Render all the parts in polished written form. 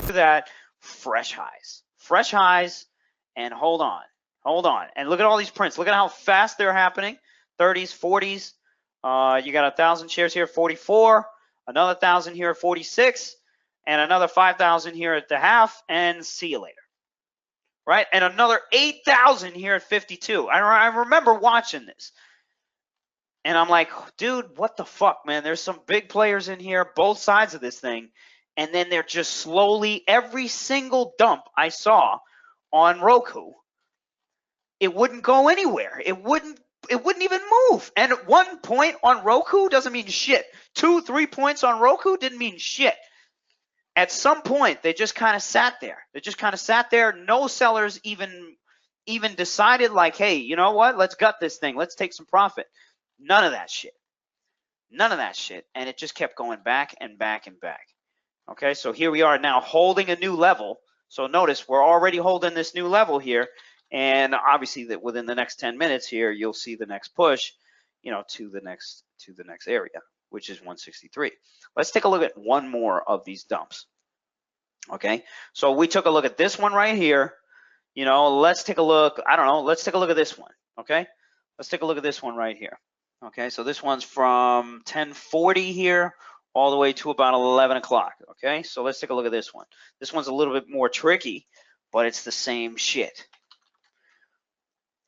That fresh highs, and hold on, and look at all these prints. Look at how fast they're happening. 30s, 40s. You got 1,000 shares here at 44, another 1,000 here at 46, and another 5,000 here at the half, and see you later. Right? And another 8,000 here at 52. I remember watching this. And I'm like, dude, what the fuck, man? There's some big players in here, both sides of this thing. And then they're just slowly, every single dump I saw on Roku, it wouldn't go anywhere. It wouldn't even move. And at 1 point on Roku doesn't mean shit. 2, 3 points on Roku didn't mean shit. At some point, they just kind of sat there. No sellers even decided like, hey, you know what? Let's gut this thing. Let's take some profit. None of that shit. And it just kept going back and back and back. Okay, so here we are now holding a new level. So notice we're already holding this new level here. And obviously that within the next 10 minutes here, you'll see the next push, to the next area, which is 163. Let's take a look at one more of these dumps. Okay, so we took a look at this one right here. Let's take a look. I don't know. Let's take a look at this one. Okay, let's take a look at this one right here. Okay, so this one's from 1040 here all the way to about 11 o'clock. Okay, so let's take a look at this one. This one's a little bit more tricky, but it's the same shit.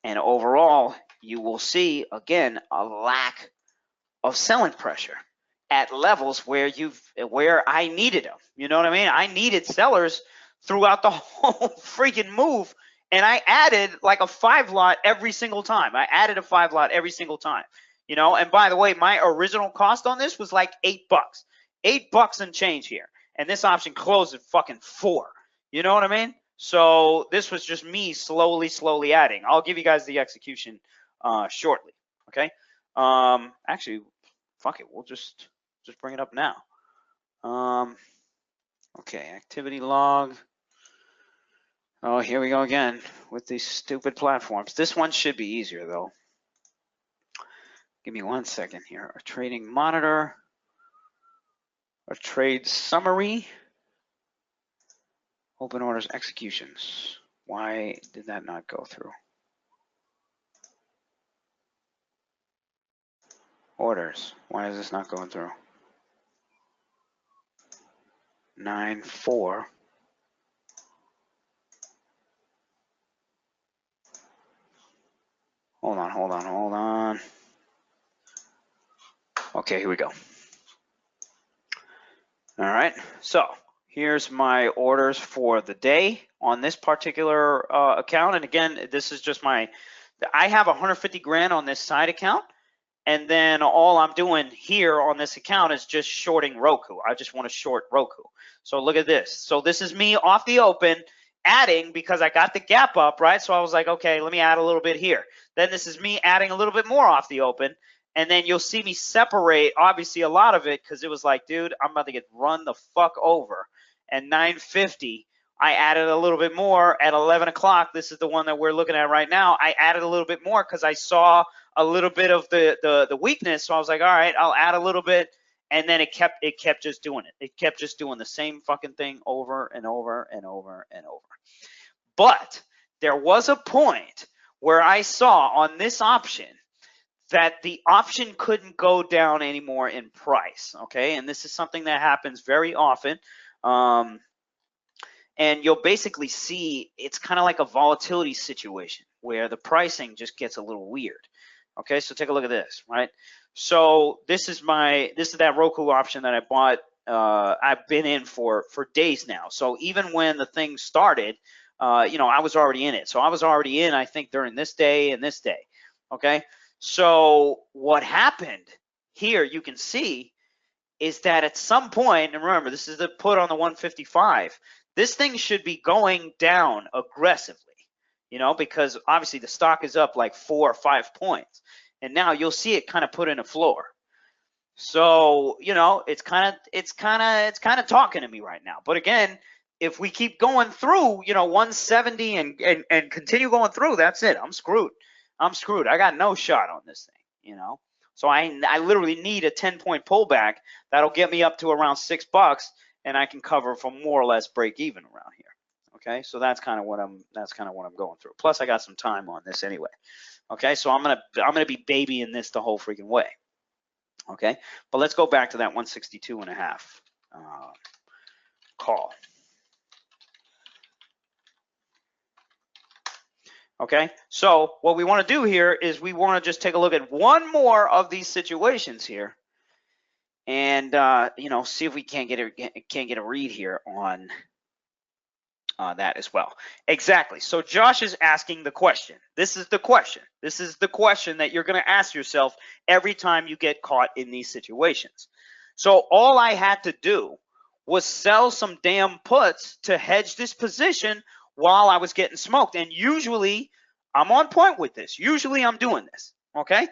And overall, you will see, again, a lack of selling pressure at levels where I needed them. You know what I mean? I needed sellers throughout the whole freaking move, and I added like a 5 lot every single time. And by the way, my original cost on this was like $8. $8 and change here. And this option closed at fucking 4. You know what I mean? So this was just me slowly adding. I'll give you guys the execution shortly. Okay. Actually, fuck it. We'll just bring it up now. Okay, activity log. Oh, here we go again with these stupid platforms. This one should be easier though. Give me 1 second here. A trading monitor, a trade summary, open orders executions. Why did that not go through? Orders. Why is this not going through? 9-4. Hold on. Okay, here we go. All right, so here's my orders for the day on this particular account. And again, this is just I have 150 grand on this side account. And then all I'm doing here on this account is just shorting Roku. I just want to short Roku. So look at this. So this is me off the open adding because I got the gap up, right? So I was like, okay, let me add a little bit here. Then this is me adding a little bit more off the open. And then you'll see me separate, obviously, a lot of it because it was like, dude, I'm about to get run the fuck over. And 950, I added a little bit more at 11 o'clock. This is the one that we're looking at right now. I added a little bit more because I saw a little bit of the weakness. So I was like, all right, I'll add a little bit. And then it kept just doing it. It kept just doing the same fucking thing over and over and over and over. But there was a point where I saw on this option that the option couldn't go down anymore in price, okay? And this is something that happens very often. And you'll basically see it's kind of like a volatility situation where the pricing just gets a little weird. Okay, so take a look at this, right? So this is that Roku option that I bought. I've been in for days now. So even when the thing started, I was already in it. So I was already in, I think, during this day and this day. Okay. So what happened here, you can see, is that at some point, and remember, this is the put on the 155, this thing should be going down aggressively, because obviously the stock is up like 4 or 5 points. And now you'll see it kind of put in a floor. So, it's kind of talking to me right now. But again, if we keep going through, 170 and continue going through, that's it. I'm screwed. I got no shot on this thing, So I literally need a 10-point pullback that'll get me up to around $6, and I can cover for more or less break even around here. Okay, so that's kind of what I'm going through. Plus, I got some time on this anyway. Okay, so I'm gonna be babying this the whole freaking way. Okay, but let's go back to that 162.5 call. Okay, so what we want to do here is we want to just take a look at one more of these situations here, and you know, see if we can't get a read here on that as well. Exactly. So Josh is asking the question. This is the question. This is the question that you're going to ask yourself every time you get caught in these situations. So all I had to do was sell some damn puts to hedge this position while I was getting smoked. And usually I'm on point with this. Usually I'm doing this. Okay.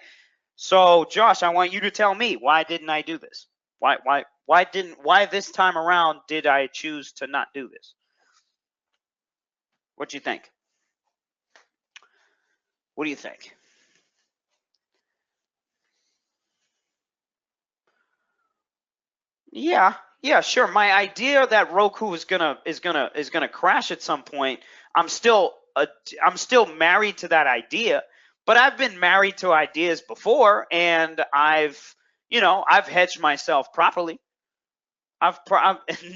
So Josh, I want you to tell me, why didn't I do this? Why this time around did I choose to not do this? What do you think? What do you think? Yeah, sure. My idea that Roku is gonna crash at some point. I'm still married to that idea, but I've been married to ideas before, and I've hedged myself properly.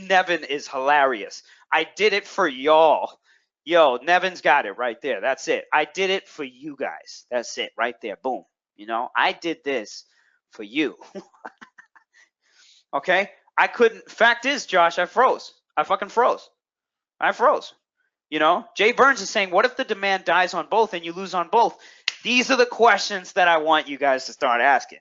Nevin is hilarious. I did it for y'all. Yo, Nevin's got it right there. That's it. I did it for you guys. That's it right there. Boom. I did this for you. Okay? I couldn't. Fact is, Josh, I froze. I fucking froze. I froze. Jay Burns is saying, what if the demand dies on both and you lose on both? These are the questions that I want you guys to start asking.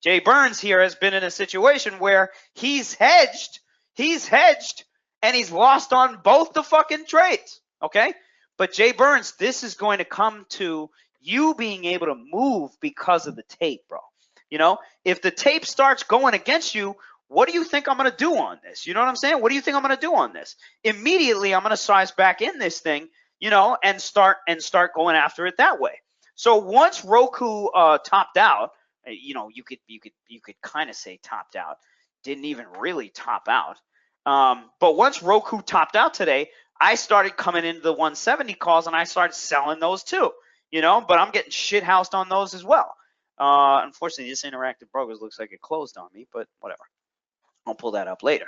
Jay Burns here has been in a situation where he's hedged, and he's lost on both the fucking trades. Okay? But Jay Burns, this is going to come to you being able to move because of the tape, bro. If the tape starts going against you, what do you think I'm going to do on this? You know what I'm saying? What do you think I'm going to do on this? Immediately, I'm going to size back in this thing, and start going after it that way. So once Roku topped out, you could kind of say topped out. Didn't even really top out. But once Roku topped out today, I started coming into the 170 calls and I started selling those too. But I'm getting shit housed on those as well. Unfortunately, this interactive brokers looks like it closed on me, but whatever. I'll pull that up later.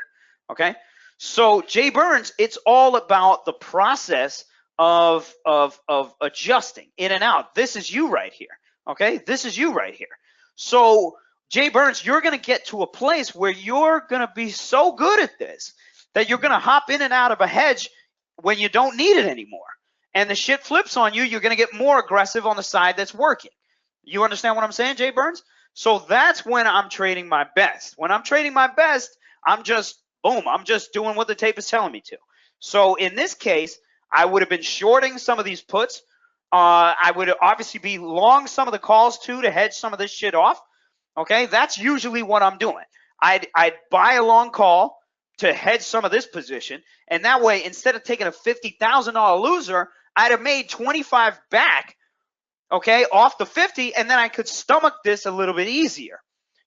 Okay. So Jay Burns, it's all about the process of adjusting in and out. This is you right here. Okay. This is you right here. So Jay Burns, you're going to get to a place where you're going to be so good at this that you're going to hop in and out of a hedge when you don't need it anymore. And the shit flips on you, you're going to get more aggressive on the side that's working. You understand what I'm saying, Jay Burns? So that's when I'm trading my best. When I'm trading my best, I'm just, boom, I'm just doing what the tape is telling me to. So in this case, I would have been shorting some of these puts. I would obviously be long some of the calls too to hedge some of this shit off. Okay, that's usually what I'm doing. I'd buy a long call to hedge some of this position, and that way, instead of taking a $50,000 loser, I'd have made 25 back, okay, off the 50, and then I could stomach this a little bit easier.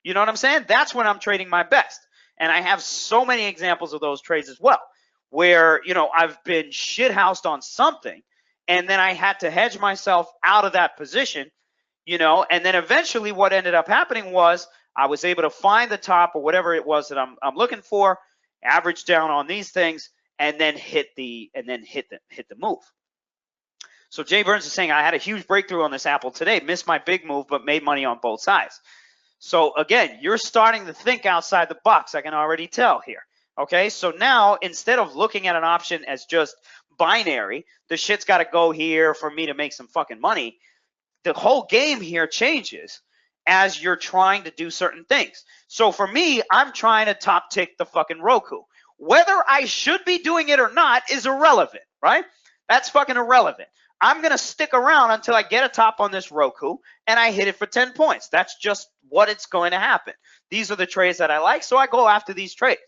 You know what I'm saying? That's when I'm trading my best. And I have so many examples of those trades as well, where, I've been shithoused on something, and then I had to hedge myself out of that position, and then eventually what ended up happening was I was able to find the top or whatever it was that I'm looking for, average down on these things, and then hit the move. So Jay Burns is saying, I had a huge breakthrough on this Apple today, missed my big move, but made money on both sides. So again, you're starting to think outside the box. I can already tell here. Okay, so now instead of looking at an option as just binary, the shit's got to go here for me to make some fucking money. The whole game here changes as you're trying to do certain things. So for me, I'm trying to top tick the fucking Roku. Whether I should be doing it or not is irrelevant, right? That's fucking irrelevant. I'm going to stick around until I get a top on this Roku and I hit it for 10 points. That's just what it's going to happen. These are the trades that I like, so I go after these trades,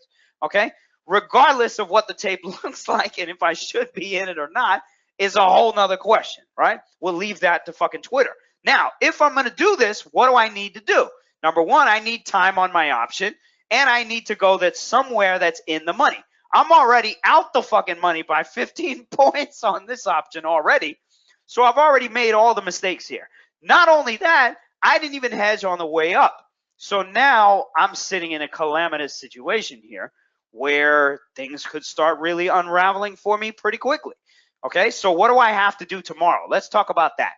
okay? Regardless of what the tape looks like and if I should be in it or not is a whole nother question, right? We'll leave that to fucking Twitter. Now, if I'm going to do this, what do I need to do? Number one, I need time on my option, and I need to go that's somewhere that's in the money. I'm already out the fucking money by 15 points on this option already. So I've already made all the mistakes here. Not only that, I didn't even hedge on the way up. So now I'm sitting in a calamitous situation here where things could start really unraveling for me pretty quickly. Okay, so what do I have to do tomorrow? Let's talk about that.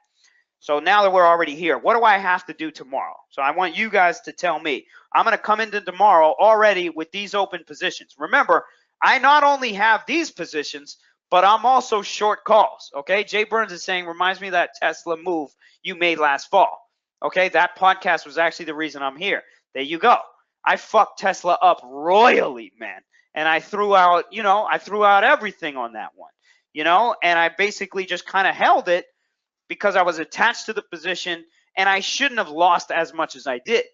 So now that we're already here, what do I have to do tomorrow? So I want you guys to tell me. I'm going to come into tomorrow already with these open positions. Remember, I not only have these positions, but I'm also short calls. Okay, Jay Burns is saying, reminds me of that Tesla move you made last fall. Okay, that podcast was actually the reason I'm here. There you go. I fucked Tesla up royally, man. And I threw out, I threw out everything on that one, and I basically just kind of held it because I was attached to the position, and I shouldn't have lost as much as I did.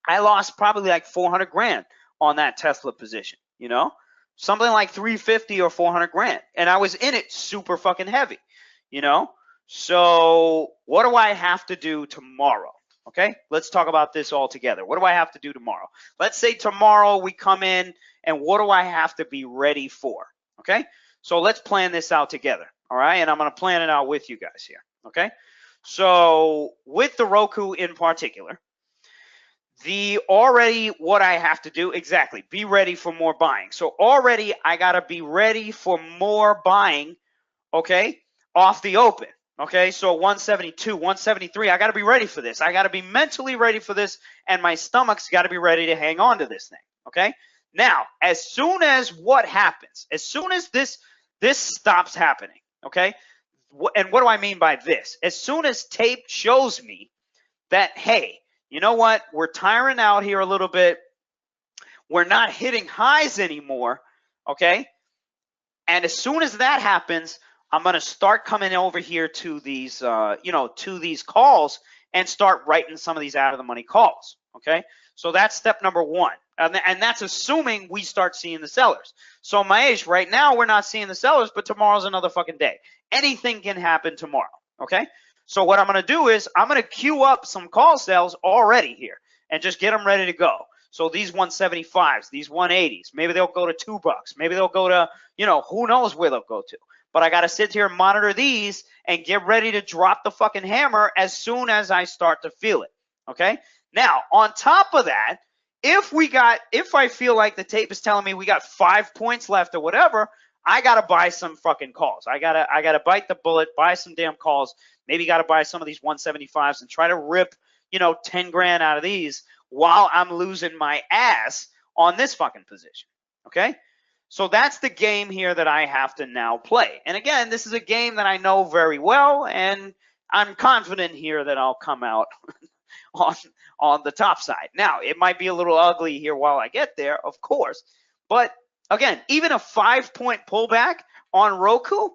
I lost probably like 400 grand on that Tesla position, something like 350 or 400 grand. And I was in it super fucking heavy, So what do I have to do tomorrow? Okay, let's talk about this all together. What do I have to do tomorrow? Let's say tomorrow we come in, and what do I have to be ready for? Okay, so let's plan this out together. All right, and I'm going to plan it out with you guys here. Okay, so with the Roku in particular, what I have to do exactly, be ready for more buying. So already I got to be ready for more buying, okay, off the open. Okay, so 172, 173, I got to be ready for this. I got to be mentally ready for this, and my stomach's got to be ready to hang on to this thing. Okay, now as soon as what happens, as soon as this stops happening, okay, and what do I mean by this? As soon as tape shows me that, hey, you know what, we're tiring out here a little bit, we're not hitting highs anymore, okay, and as soon as that happens, I'm going to start coming over here to these, to these calls and start writing some of these out of the money calls. Okay, so that's step number one, and that's assuming we start seeing the sellers. So Mahesh, right now we're not seeing the sellers, but tomorrow's another fucking day. Anything can happen tomorrow. Okay, so what I'm going to do is I'm going to queue up some call sales already here and just get them ready to go. So these 175s, these 180s, maybe they'll go to $2. Maybe they'll go to, who knows where they'll go to. But I got to sit here and monitor these and get ready to drop the fucking hammer as soon as I start to feel it. Okay. Now, on top of that, if I feel like the tape is telling me we got 5 points left or whatever, I got to buy some fucking calls. I got to bite the bullet, buy some damn calls. Maybe got to buy some of these 175s and try to rip, 10 grand out of these while I'm losing my ass on this fucking position. Okay. So that's the game here that I have to now play. And again, this is a game that I know very well, and I'm confident here that I'll come out on the top side. Now, it might be a little ugly here while I get there, of course. But again, even a 5-point pullback on Roku,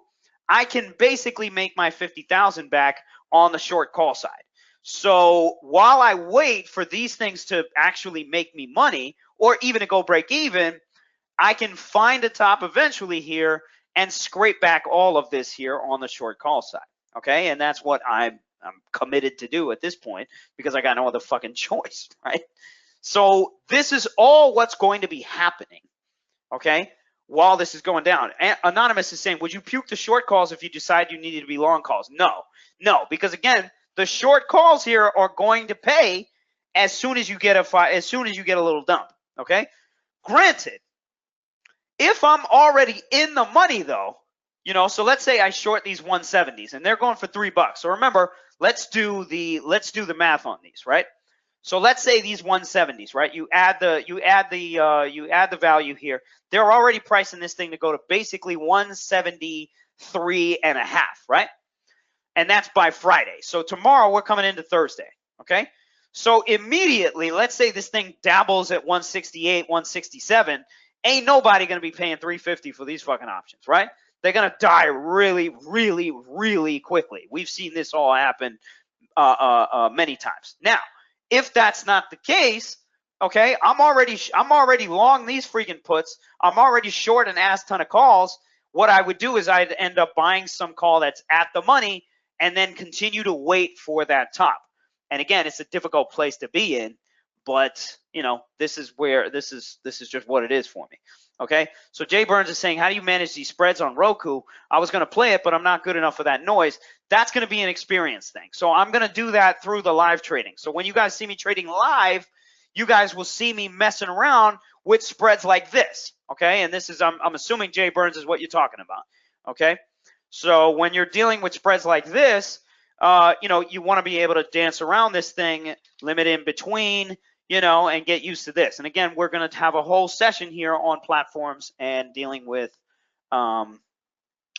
I can basically make my 50,000 back on the short call side. So while I wait for these things to actually make me money or even to go break even, I can find a top eventually here and scrape back all of this here on the short call side. Okay, and that's what I'm committed to do at this point because I got no other fucking choice, right? So this is all what's going to be happening, okay, while this is going down. And Anonymous is saying, would you puke the short calls if you decide you needed to be long calls? No, because again, the short calls here are going to pay as soon as you get a little dump, okay? Granted, if I'm already in the money though, so let's say I short these 170s and they're going for $3. So remember, let's do the math on these, right? So let's say these 170s, right? You add the value here. They're already pricing this thing to go to basically 173 and a half, right? And that's by Friday. So tomorrow we're coming into Thursday, okay? So immediately, let's say this thing dabbles at 168, 167. Ain't nobody going to be paying $350 for these fucking options, right? They're going to die really, really, really quickly. We've seen this all happen many times. Now, if that's not the case, okay, I'm already long these freaking puts. I'm already short an ass ton of calls. What I would do is I'd end up buying some call that's at the money and then continue to wait for that top. And again, it's a difficult place to be in. but you know, this is just what it is for me. Okay, so Jay Burns is saying, how do you manage these spreads on Roku? I was going to play it, but I'm not good enough for that noise. That's going to be an experience thing. So I'm going to do that through the live trading. So when you guys see me trading live, you guys will see me messing around with spreads like this. Okay, and this is, I'm assuming Jay Burns is what you're talking about. Okay, so when you're dealing with spreads like this, you know, you want to be able to dance around this thing, limit in between, you know, and get used to this. And again, we're going to have a whole session here on platforms and dealing with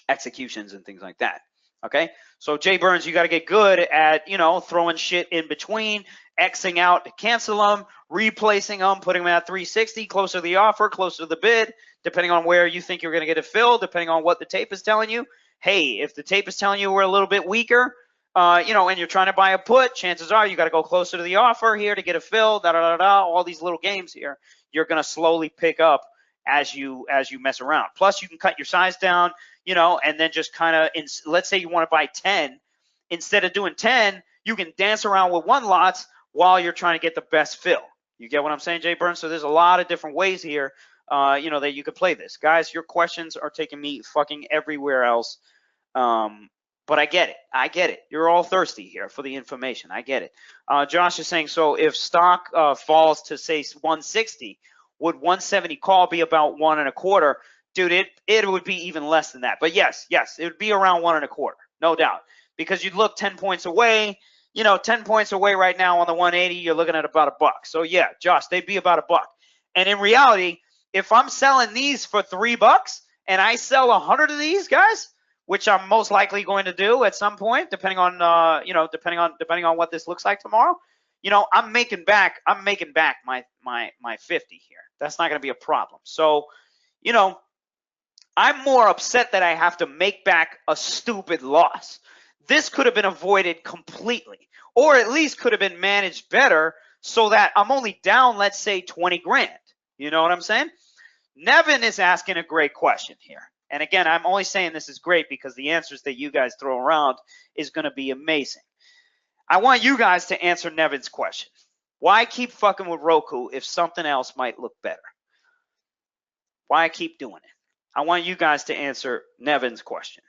executions and things like that. Okay, so Jay Burns, you got to get good at, you know, throwing shit in between, Xing out to cancel them, replacing them, putting them at 360, closer to the offer, closer to the bid, depending on where you think you're going to get it filled, depending on what the tape is telling you. Hey, if the tape is telling you we're a little bit weaker, you know, and you're trying to buy a put, chances are you got to go closer to the offer here to get it filled, all these little games here, you're going to slowly pick up as you mess around. Plus, you can cut your size down, you know, and then just kind of, let's say you want to buy 10. Instead of doing 10, you can dance around with one lots while you're trying to get the best fill. You get what I'm saying, Jay Burns? So there's a lot of different ways here, you know, that you could play this. Guys, your questions are taking me fucking everywhere else. But I get it. I get it. You're all thirsty here for the information. I get it. Josh is saying, so if stock falls to, say, 160, would 170 call be about 1.25? Dude, it would be even less than that. But yes, it would be around 1.25, no doubt. Because you'd look 10 points away, you know, 10 points away right now on the 180, you're looking at about $1. So yeah, Josh, they'd be about $1. And in reality, if I'm selling these for $3 and I sell 100 of these guys, which I'm most likely going to do at some point, depending on you know, depending on what this looks like tomorrow, you know, I'm making back my 50 here. That's not going to be a problem. So, you know, I'm more upset that I have to make back a stupid loss. This could have been avoided completely, or at least could have been managed better so that I'm only down, let's say, 20 grand. You know what I'm saying? Nevin is asking a great question here. And again, I'm only saying this is great because the answers that you guys throw around is going to be amazing. I want you guys to answer Nevin's question. Why keep fucking with Roku if something else might look better? Why keep doing it? I want you guys to answer Nevin's question.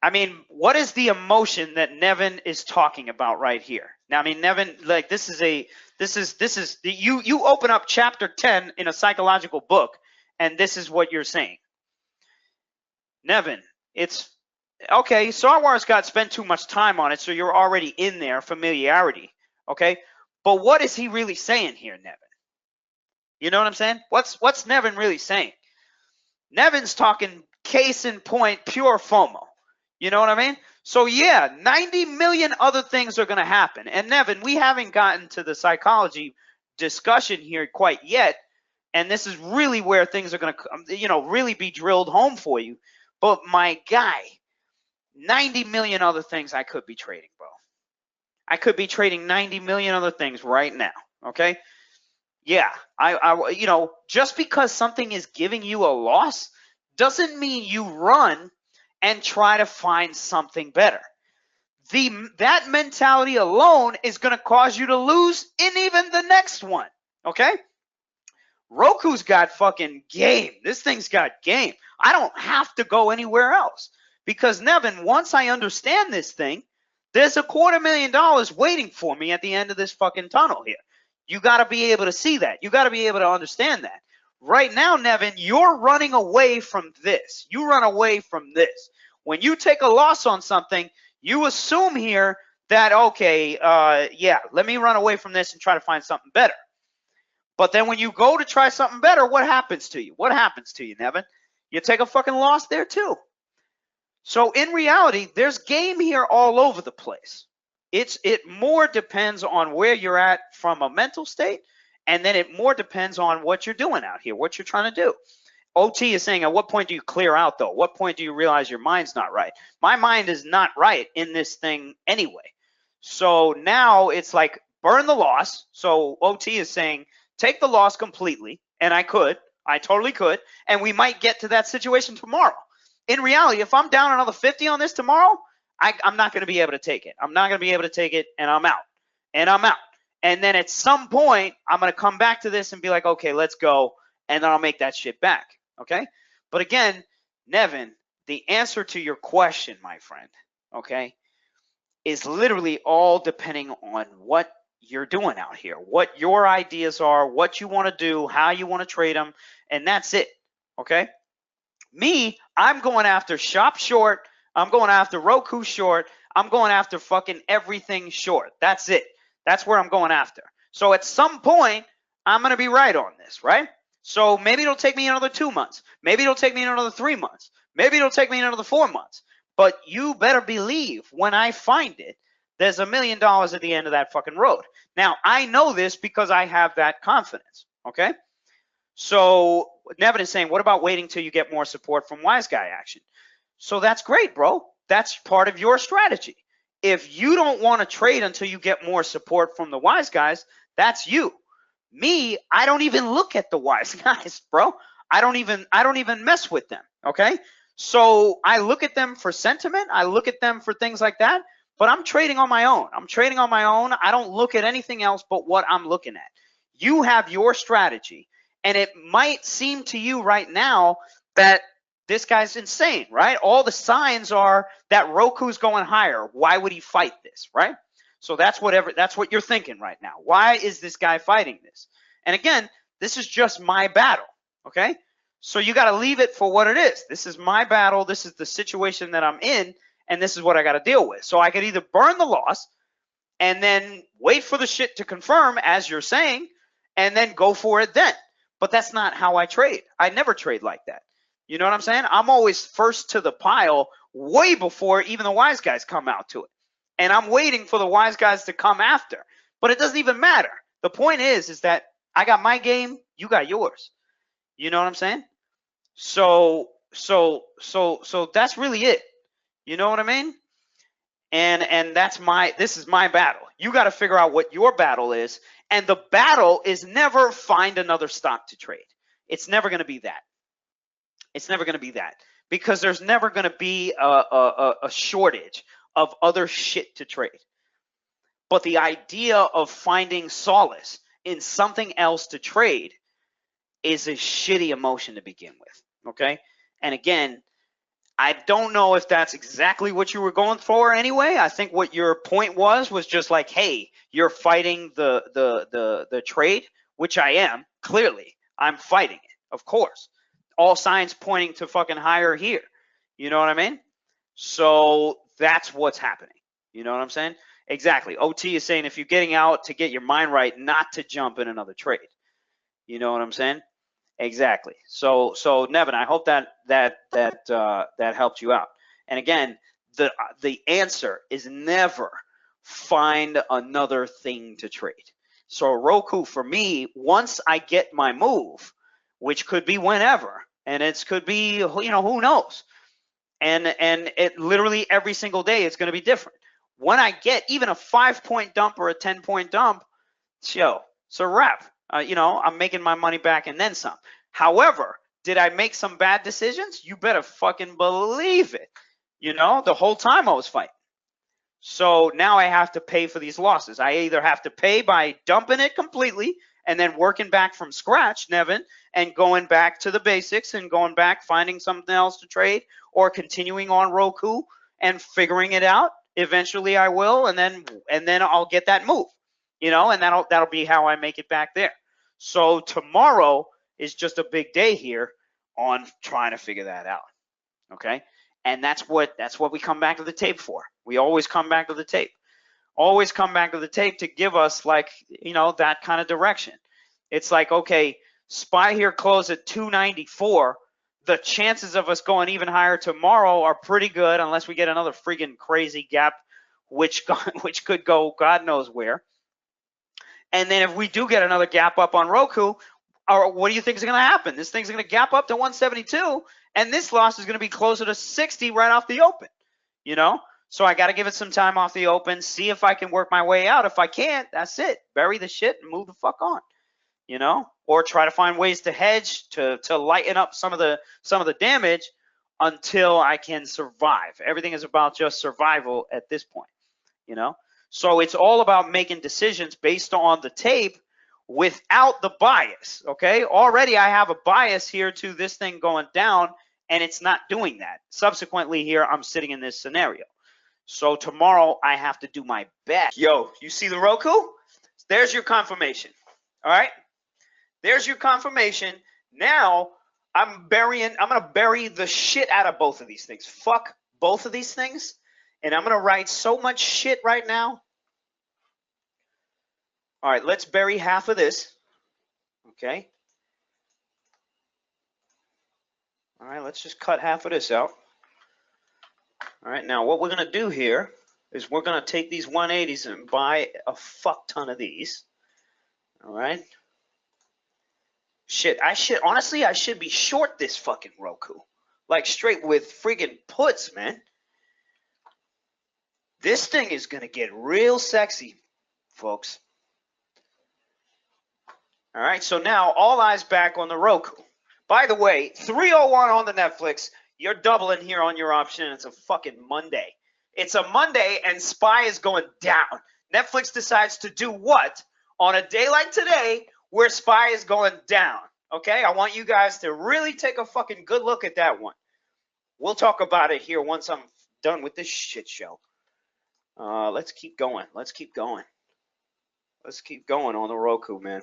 I mean, what is the emotion that Nevin is talking about right here? Now, I mean, Nevin, like this is you open up chapter 10 in a psychological book, and this is what you're saying. Nevin, it's okay. Star Wars got spent too much time on it, so you're already in there, familiarity. Okay, but what is he really saying here, Nevin? You know what I'm saying? What's Nevin really saying? Nevin's talking case in point, pure FOMO. You know what I mean? So yeah, 90 million other things are going to happen. And Nevin, we haven't gotten to the psychology discussion here quite yet. And this is really where things are going to, you know, really be drilled home for you. But my guy, 90 million other things I could be trading, bro. I could be trading 90 million other things right now. Okay. Yeah. I you know, just because something is giving you a loss doesn't mean you run and try to find something better. That mentality alone is going to cause you to lose in even the next one. Okay? Roku's got fucking game. This thing's got game. I don't have to go anywhere else. Because, Nevin, once I understand this thing, there's $250,000 waiting for me at the end of this fucking tunnel here. You got to be able to see that. You got to be able to understand that. Right now, Nevin, you're running away from this. You run away from this. When you take a loss on something, you assume here that, okay, yeah, let me run away from this and try to find something better. But then when you go to try something better, what happens to you? What happens to you, Nevin? You take a fucking loss there too. So in reality, there's game here all over the place. It more depends on where you're at from a mental state, and then it more depends on what you're doing out here, what you're trying to do. OT is saying, at what point do you clear out, though? What point do you realize your mind's not right? My mind is not right in this thing anyway. So now it's like, burn the loss. So OT is saying, take the loss completely, and I totally could, and we might get to that situation tomorrow. In reality, if I'm down another 50 on this tomorrow, I'm not going to be able to take it. I'm not going to be able to take it, and I'm out. And then at some point, I'm going to come back to this and be like, okay, let's go. And then I'll make that shit back. Okay. But again, Nevin, the answer to your question, my friend, okay, is literally all depending on what you're doing out here, what your ideas are, what you want to do, how you want to trade them. And that's it. Okay. Me, I'm going after shop short. I'm going after Roku short. I'm going after fucking everything short. That's it. That's where I'm going after. So at some point, I'm going to be right on this, right? So maybe it'll take me another 2 months. Maybe it'll take me another 3 months. Maybe it'll take me another 4 months. But you better believe when I find it, there's $1 million at the end of that fucking road. Now, I know this because I have that confidence, okay? So Nevin is saying, what about waiting till you get more support from wise guy action? So that's great, bro. That's part of your strategy. If you don't want to trade until you get more support from the wise guys, that's you. Me, I don't even look at the wise guys, bro. I don't even mess with them, okay? So I look at them for sentiment. I look at them for things like that, but I'm trading on my own. I'm trading on my own. I don't look at anything else but what I'm looking at. You have your strategy, and it might seem to you right now that this guy's insane, right? All the signs are that Roku's going higher. Why would he fight this, right? So that's what you're thinking right now. Why is this guy fighting this? And again, this is just my battle, okay? So you got to leave it for what it is. This is my battle. This is the situation that I'm in, and this is what I got to deal with. So I could either burn the loss and then wait for the shit to confirm, as you're saying, and then go for it then. But that's not how I trade. I never trade like that. You know what I'm saying? I'm always first to the pile way before even the wise guys come out to it. And I'm waiting for the wise guys to come after. But it doesn't even matter. The point is that I got my game, you got yours. You know what I'm saying? So that's really it. You know what I mean? And this is my battle. You got to figure out what your battle is. And the battle is never find another stock to trade. It's never going to be that. It's never going to be that, because there's never going to be a shortage of other shit to trade. But the idea of finding solace in something else to trade is a shitty emotion to begin with, okay? And again, I don't know if that's exactly what you were going for anyway. I think what your point was just like, hey, you're fighting the trade, which I am, clearly. I'm fighting it, of course. All signs pointing to fucking higher here. You know what I mean? So that's what's happening. You know what I'm saying? Exactly. OT is saying if you're getting out to get your mind right, not to jump in another trade. You know what I'm saying? Exactly. So Nevin, I hope that helped you out. And again, the answer is never find another thing to trade. So Roku, for me, once I get my move, which could be whenever, and it could be, you know, who knows, and it literally every single day it's going to be different. When I get even a 5-point dump or a 10-point dump, yo, it's a wrap. You know, I'm making my money back and then some. However, did I make some bad decisions? You better fucking believe it. You know, the whole time I was fighting. So now I have to pay for these losses. I either have to pay by dumping it completely and then working back from scratch, Nevin, and going back to the basics and going back, finding something else to trade, or continuing on Roku and figuring it out. Eventually I will, and then I'll get that move, you know, and that'll be how I make it back there. So tomorrow is just a big day here on trying to figure that out, okay? And that's what we come back to the tape for. We always come back to the tape. Always come back to the tape to give us, like, you know, that kind of direction. It's like, okay, SPY here closed at 294. The chances of us going even higher tomorrow are pretty good, unless we get another friggin' crazy gap, which could go God knows where. And then if we do get another gap up on Roku, or what do you think is going to happen? This thing's going to gap up to 172, and this loss is going to be closer to 60 right off the open, you know? So I got to give it some time off the open, see if I can work my way out. If I can't, that's it. Bury the shit and move the fuck on, you know? Or try to find ways to hedge to lighten up some of the damage until I can survive. Everything is about just survival at this point, you know? So it's all about making decisions based on the tape without the bias, okay? Already I have a bias here to this thing going down, and it's not doing that. Subsequently here, I'm sitting in this scenario. So tomorrow I have to do my best. Yo, you see the Roku? There's your confirmation, all right? There's your confirmation. Now I'm gonna bury the shit out of both of these things. Fuck both of these things. And I'm gonna write so much shit right now. All right, let's bury half of this. Okay. All right, let's just cut half of this out. All right, now what we're gonna do here is we're gonna take these 180s and buy a fuck ton of these. All right. Shit, honestly, I should be short this fucking Roku. Like straight with friggin' puts, man. This thing is gonna get real sexy, folks. All right, so now all eyes back on the Roku. By the way, 301 on the Netflix. You're doubling here on your option. It's a fucking Monday. It's a Monday and SPY is going down. Netflix decides to do what on a day like today where SPY is going down? Okay, I want you guys to really take a fucking good look at that one. We'll talk about it here once I'm done with this shit show. Let's keep going. Let's keep going. Let's keep going on the Roku, man.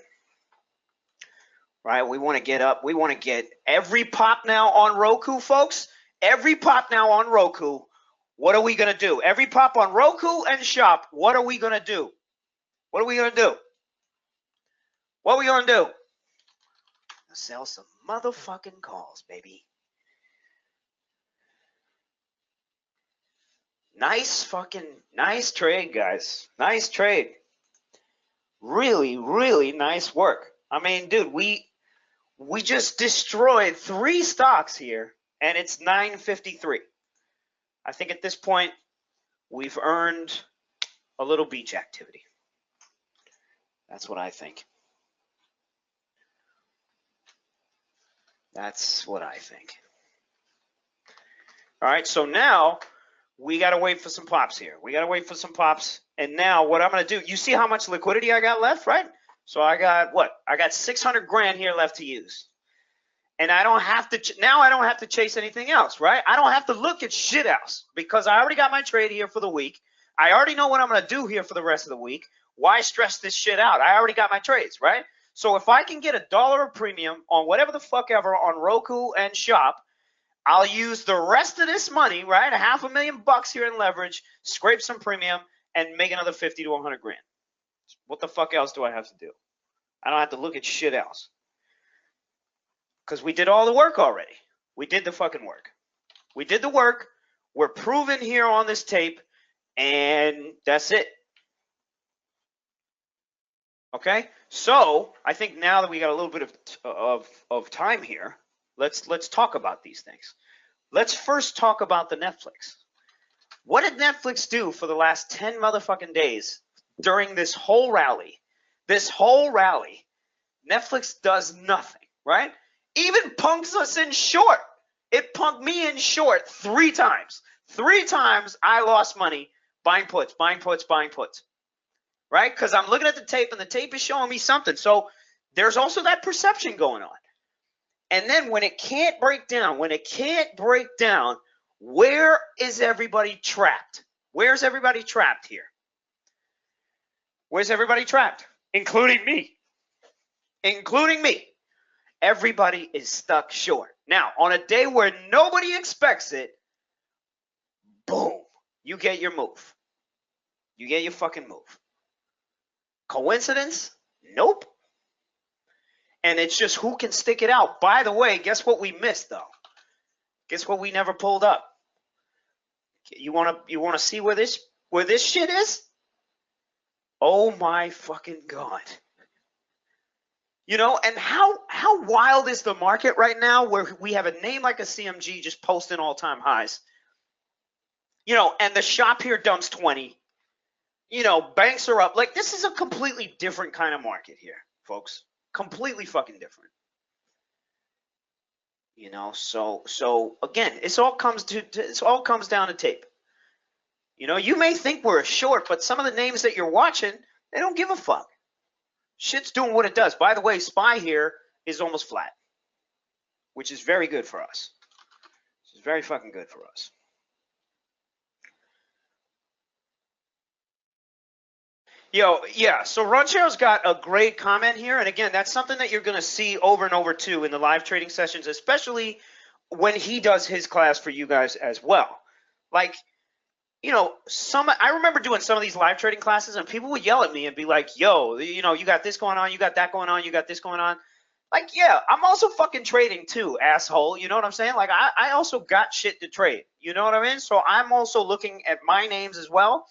Right, we want to get up. We want to get every pop now on Roku, folks. Every pop now on Roku. What are we going to do? Every pop on Roku and shop. What are we going to do? What are we going to do? What are we going to do? Sell some motherfucking calls, baby. Nice trade, guys. Nice trade. Really, really nice work. I mean, dude, we just destroyed 3 stocks here, and it's 9.53. I think at this point, we've earned a little beach activity. That's what I think. That's what I think. All right, so now we got to wait for some pops here. We got to wait for some pops. And now what I'm going to do, you see how much liquidity I got left, right? So I got what? I got 600 grand here left to use. And I don't have to, now I don't have to chase anything else, right? I don't have to look at shit else because I already got my trade here for the week. I already know what I'm going to do here for the rest of the week. Why stress this shit out? I already got my trades, right? So if I can get $1 of premium on whatever the fuck ever on Roku and shop, I'll use the rest of this money, right? $500,000 here in leverage, scrape some premium, and make another 50 to 100 grand. What the fuck else do I have to do? I don't have to look at shit else. Because we did all the work already. We did the fucking work. We did the work. We're proven here on this tape, and that's it. Okay? So I think now that we got a little bit of time here, let's talk about these things. Let's first talk about the Netflix. What did Netflix do for the last 10 motherfucking days during this whole rally? This whole rally, Netflix does nothing, right? Even punks us in short. It punked me in short 3 times. 3 times I lost money buying puts, buying puts, buying puts, right? Because I'm looking at the tape and the tape is showing me something. So there's also that perception going on. And then when it can't break down, where is everybody trapped? Where's everybody trapped here? Where's everybody trapped? Including me. Including me. Everybody is stuck short. Now, on a day where nobody expects it, boom, you get your move. You get your fucking move. Coincidence? Nope. And it's just who can stick it out. By the way, guess what we missed though? Guess what we never pulled up? You wanna see where this shit is? Oh my fucking God. You know, and how wild is the market right now where we have a name like a CMG just posting all-time highs? You know, and the shop here dumps 20. You know, banks are up. Like, this is a completely different kind of market here, folks. Completely fucking different. You know, so again, it all comes down to tape. You know, you may think we're a short, but some of the names that you're watching, they don't give a fuck. Shit's doing what it does. By the way, SPY here is almost flat, which is very good for us. This is very fucking good for us. Yo, yeah, so Ronchero's got a great comment here. And again, that's something that you're going to see over and over too in the live trading sessions, especially when he does his class for you guys as well. Like, you know, I remember doing some of these live trading classes and people would yell at me and be like, yo, you know, you got this going on, you got that going on, you got this going on. Like, yeah, I'm also fucking trading too, asshole. You know what I'm saying? Like, I also got shit to trade. You know what I mean? So I'm also looking at my names as well.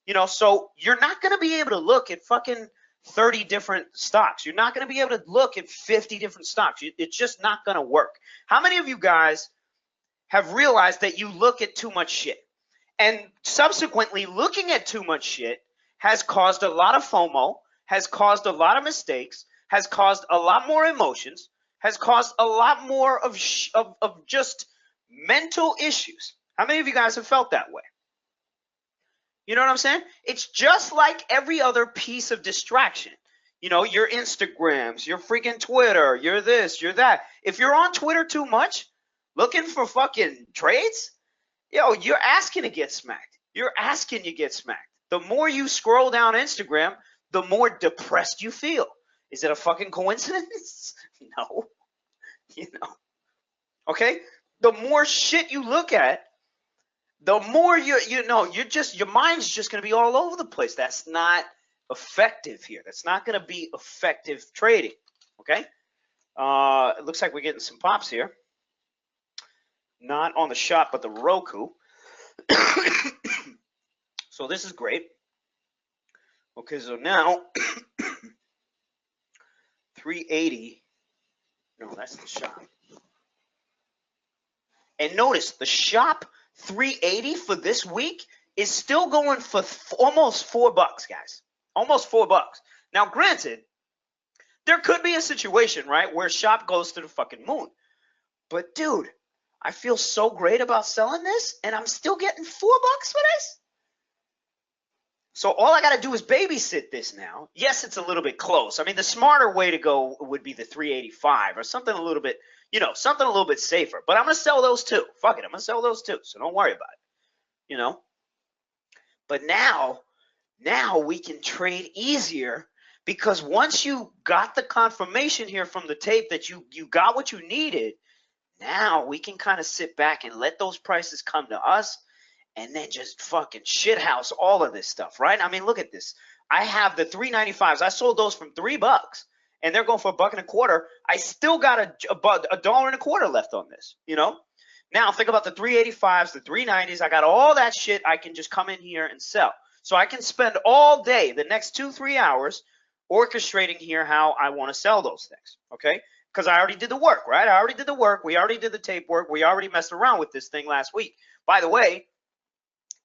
You know, so you're not going to be able to look at fucking 30 different stocks. You're not going to be able to look at 50 different stocks. It's just not going to work. How many of you guys have realized that you look at too much shit? And subsequently, looking at too much shit has caused a lot of FOMO, has caused a lot of mistakes, has caused a lot more emotions, has caused a lot more of just mental issues. How many of you guys have felt that way? You know what I'm saying? It's just like every other piece of distraction. You know, your Instagrams, your freaking Twitter, your this, your that. If you're on Twitter too much, looking for fucking trades, yo, you're asking to get smacked. You're asking to get smacked. The more you scroll down Instagram, the more depressed you feel. Is it a fucking coincidence? No. You know. Okay? The more shit you look at, the more your mind's just going to be all over the place. That's not effective here. That's not going to be effective trading. Okay? It looks like we're getting some pops here. Not on the shot, but the Roku. So this is great. Okay, so now 380. No, that's the shop. And notice the shop 380 for this week is still going for almost $4, guys. Almost $4. Now, granted, there could be a situation, right, where shop goes to the fucking moon. But, dude, I feel so great about selling this, and I'm still getting $4 for this. So all I got to do is babysit this now. Yes, it's a little bit close. I mean, the smarter way to go would be the 385 or something a little bit, you know, something a little bit safer. But I'm going to sell those too. Fuck it, I'm going to sell those too. So don't worry about it, you know. But now we can trade easier because once you got the confirmation here from the tape that you got what you needed, now we can kind of sit back and let those prices come to us. And then just fucking shithouse all of this stuff, right? I mean, look at this. I have the 395s. I sold those from $3, and they're going for $1.25. I still got $1.25 left on this, you know? Now, think about the 385s, the 390s. I got all that shit. I can just come in here and sell. So I can spend all day, the next 2-3 hours, orchestrating here how I want to sell those things, okay? Because I already did the work, right? I already did the work. We already did the tape work. We already messed around with this thing last week. By the way,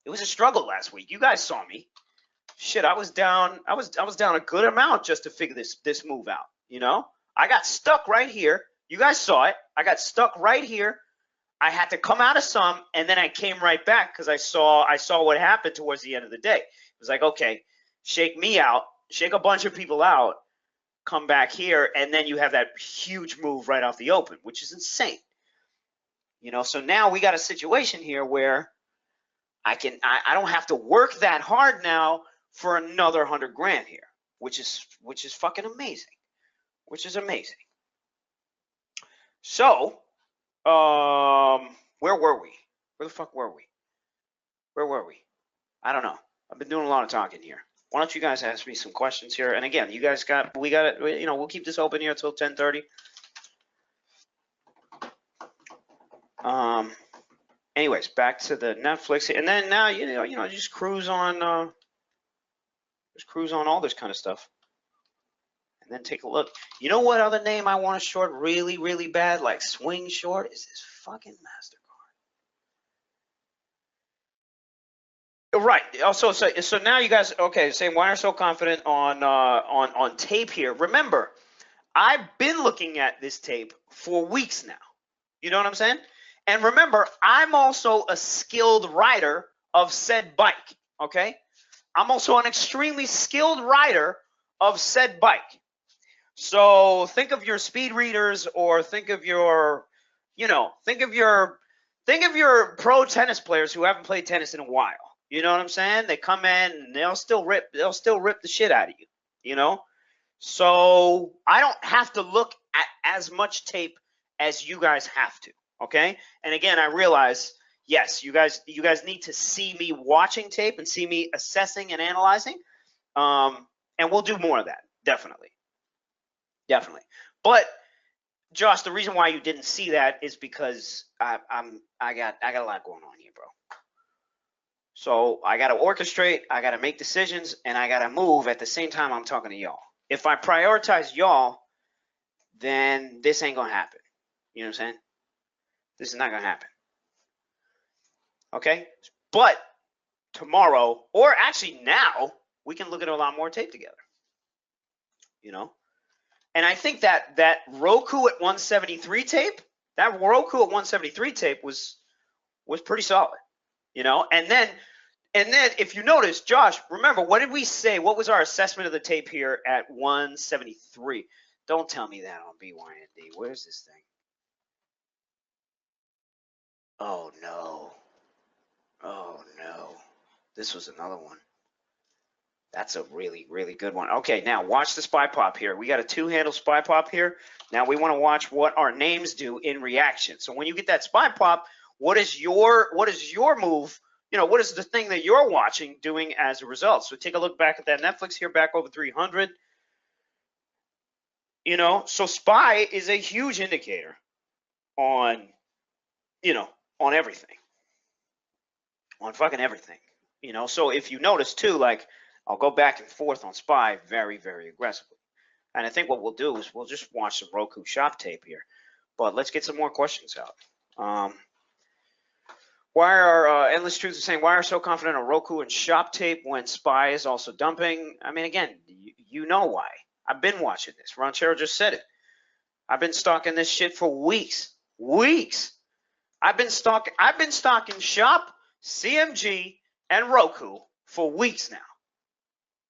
it was a struggle last week. You guys saw me. Shit, I was down a good amount just to figure this move out, you know? I got stuck right here. You guys saw it. I got stuck right here. I had to come out of some, and then I came right back because I saw what happened towards the end of the day. It was like, okay, shake me out, shake a bunch of people out, come back here, and then you have that huge move right off the open, which is insane. You know, so now we got a situation here where I don't have to work that hard now for another 100 grand here, which is fucking amazing, which is amazing. So, where were we? Where the fuck were we? Where were we? I don't know. I've been doing a lot of talking here. Why don't you guys ask me some questions here? And again, you guys we got it. You know, we'll keep this open here until 10:30. Anyways, back to the Netflix, and then now you know just cruise on all this kind of stuff, and then take a look. You know what other name I want to short really, really bad, like swing short, is this fucking MasterCard. Right. Also, so now you guys, okay, saying why are so confident on tape here? Remember, I've been looking at this tape for weeks now. You know what I'm saying? And remember, I'm also a skilled writer of said bike, okay? I'm also an extremely skilled rider of said bike. So think of your speed readers, or think of your, think of your pro tennis players who haven't played tennis in a while. You know what I'm saying? They come in and they'll still rip the shit out of you, you know? So I don't have to look at as much tape as you guys have to, okay? And again, I realize, yes, you guys need to see me watching tape and see me assessing and analyzing. And we'll do more of that, definitely. But Josh, the reason why you didn't see that is because I got a lot going on here, bro. So I got to orchestrate, I got to make decisions, and I got to move at the same time I'm talking to y'all. If I prioritize y'all, then this ain't going to happen. You know what I'm saying? This is not going to happen. Okay? But tomorrow, or actually now, we can look at a lot more tape together. You know? And I think that Roku at 173 tape, was pretty solid. You know? And then if you notice, Josh, remember, what did we say? What was our assessment of the tape here at 173? Don't tell me that on BYND. Where's this thing? Oh, no. Oh, no. This was another one. That's a really, really good one. Okay, now watch the SPY pop here. We got a two-handle SPY pop here. Now we want to watch what our names do in reaction. So when you get that SPY pop, what is your move? You know, what is the thing that you're watching doing as a result? So take a look back at that Netflix here, back over 300. You know, so SPY is a huge indicator on, on everything. On fucking everything. You know, so if you notice too, like, I'll go back and forth on SPY very, very aggressively. And I think what we'll do is we'll just watch some Roku shop tape here. But let's get some more questions out. Why are Endless Truths saying, why are so confident on Roku and shop tape when SPY is also dumping? I mean, again, you know why. I've been watching this. Ranchero just said it. I've been stalking this shit for weeks. I've been stalking shop, CMG, and Roku for weeks now.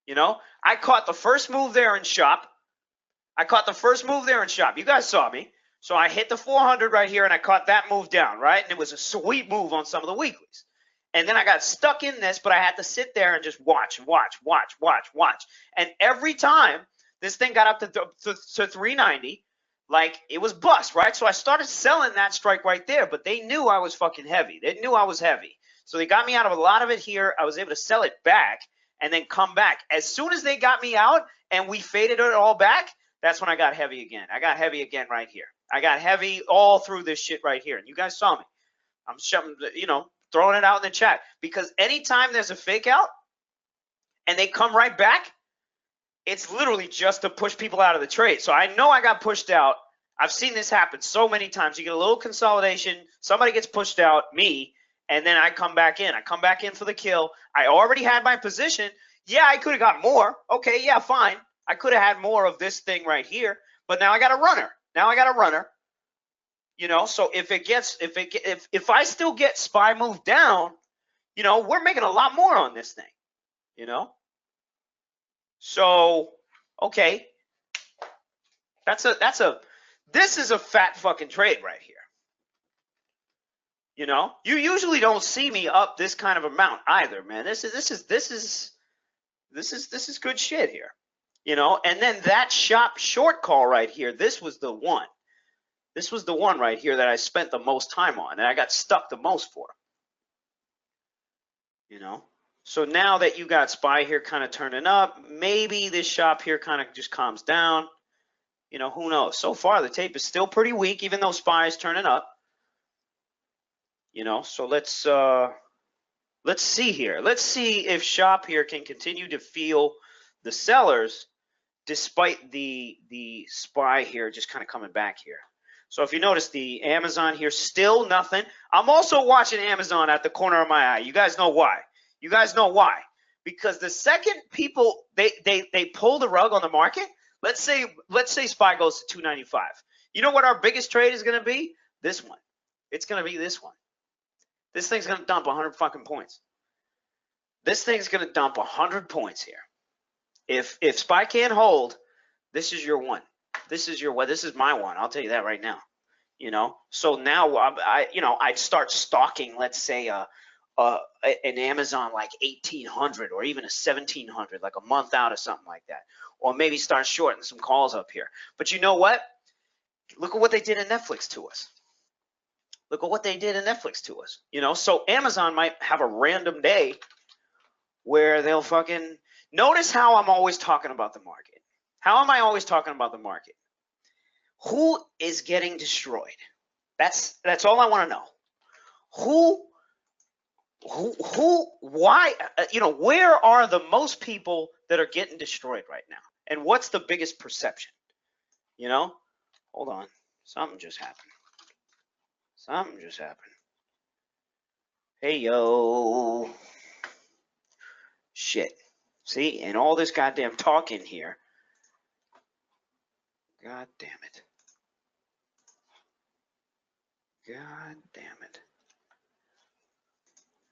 You know, I caught the first move there in shop. You guys saw me. So I hit the 400 right here, and I caught that move down, right? And it was a sweet move on some of the weeklies. And then I got stuck in this, but I had to sit there and just watch. And every time this thing got up to 390, like, it was bust, right? So I started selling that strike right there, but they knew I was fucking heavy. They knew I was heavy. So they got me out of a lot of it here. I was able to sell it back and then come back. As soon as they got me out and we faded it all back, that's when I got heavy again. I got heavy again right here. I got heavy all through this shit right here. And you guys saw me. I'm shoving, throwing it out in the chat. Because anytime there's a fake out and they come right back, it's literally just to push people out of the trade. So I know I got pushed out. I've seen this happen so many times. You get a little consolidation. Somebody gets pushed out, me, and then I come back in. I come back in for the kill. I already had my position. Yeah, I could have got more. Okay, yeah, fine. I could have had more of this thing right here, but now I got a runner. So if I still get SPY moved down, we're making a lot more on this thing, So, okay. This is a fat fucking trade right here. You usually don't see me up this kind of amount either, man. This is good shit here. And then that shop short call right here, this was the one. This was the one right here that I spent the most time on, and I got stuck the most for. So now that you got SPY here kind of turning up, maybe this shop here kind of just calms down. Who knows? So far, the tape is still pretty weak, even though SPY is turning up. So let's see here. Let's see if shop here can continue to feel the sellers despite the SPY here just kind of coming back here. So if you notice, the Amazon here, still nothing. I'm also watching Amazon at the corner of my eye. You guys know why. Because the second people, they pull the rug on the market, let's say SPY goes to 295. You know what our biggest trade is going to be? This one. It's going to be this one. This thing's going to dump 100 fucking points. This thing's going to dump 100 points here. If SPY can't hold, this is your one. This is your one. This is my one. I'll tell you that right now. You know, so now I'd start stalking, let's say, an Amazon like 1800 or even a 1700, like a month out or something like that, or maybe start shorting some calls up here. But you know what? Look at what they did in Netflix to us. Look at what they did in Netflix to us. You know, so Amazon might have a random day where they'll fucking notice how I'm always talking about the market. How am I always talking about the market? Who is getting destroyed? That's all I want to know. Why, where are the most people that are getting destroyed right now? And what's the biggest perception? You know, hold on. Something just happened. Something just happened. Hey, yo. Shit. See, and all this goddamn talk in here. God damn it. God damn it.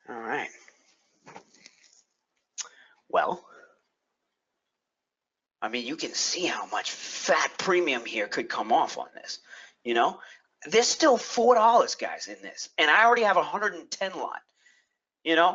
All right. Well, I mean, you can see how much fat premium here could come off on this. You know, there's still $4, guys, in this. And I already have 110 lot. You know,